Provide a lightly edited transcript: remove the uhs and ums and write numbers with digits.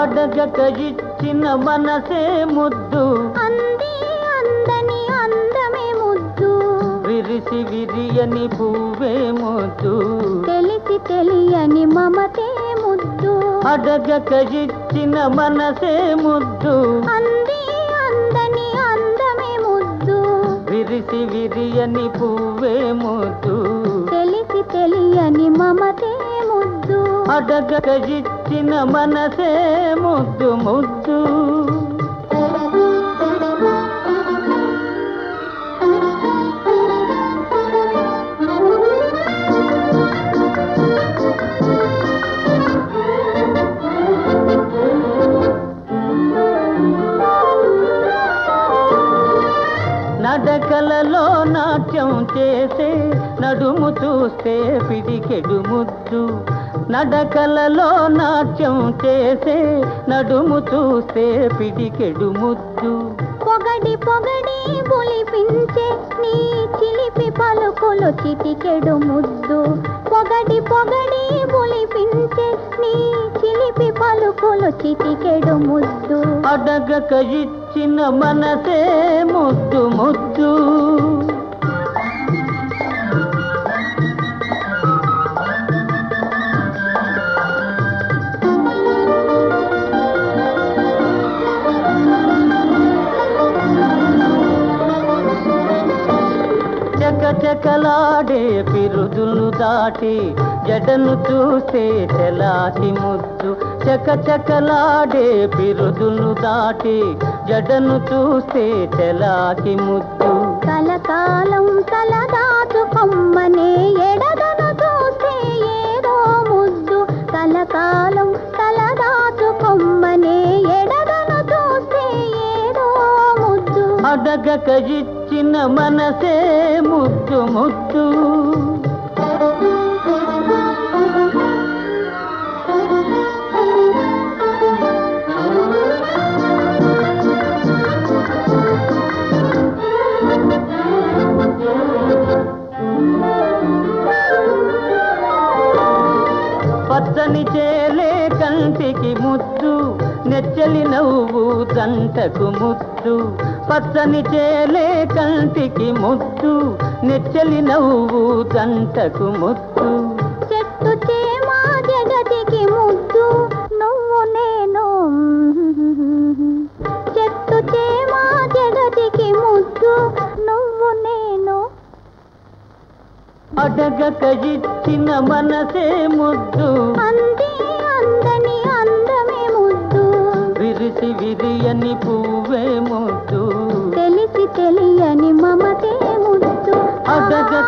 అడగక ఇచ్చిన మనసే ముద్దు అంది అందని అందమే ముద్దు విరిసి విరియని పువ్వే ముద్దు తెలిసి తెలియని మమతే ముద్దు అడగక ఇచ్చిన మనసే ముద్దు అంది అందని అందమే ముద్దు విరిసి విరియని పువ్వే ముద్దు తెలిసి తెలియని మమతే ముద్దు అడగక ఇచ్చిన మనసే ముద్దు ముద్దు నడకలలో నాట్యం చేసే నడుము చూస్తే పిడికెడు ముద్దు నడకలలో నాట్యం చేసే నడుము చూస్తే పిడికెడు ముద్దు పొగడి పొగడి బొలిపించే నీ చిలిపి పలుకులు చిటికెడు ముద్దు పొగడి పొగడి బొలిపించే నీ చిలిపి పలుకులు చిటికెడు ముద్దు అడగక ఇచ్చిన మనసే ముద్దు ముద్దు చకచకలాడే పిరుదులు దాటి జడను చూస్తే చెలాకి ముద్దు చకచకలాడే పిరుదులు దాటి జడను చూస్తే చెలాకి ముద్దు కలకాలం తలదాచుకొమ్మనే ఎడదను చూస్తే ఏదో ముద్దు కలకాలం తలదాచుకొమ్మనే ఎడదను చూస్తే ఏదో ముద్దు అడగక ఇచ్చిన మనసే ముద్దు ముద్దు పచ్చని చేలే కంటికి ముద్దు నెచ్చలి నవ్వు దంటకు ముద్దు పచ్చని చేలే కంటికి ముద్దు నెచ్చలి నవ్వు దంటకు ముద్దు చెట్టు చేమా జగతికి ముద్దు నువ్వు నేను చెట్టు చేమా జగతికి ముద్దు నువ్వు నేను అడగక ఇచ్చిన మనసే ముద్దు అంది అందని అందమే ముద్దు విరిసి విరియని పువ్వే ముద్దు తెలిసి తెలియని మమతే ముద్దు అడగక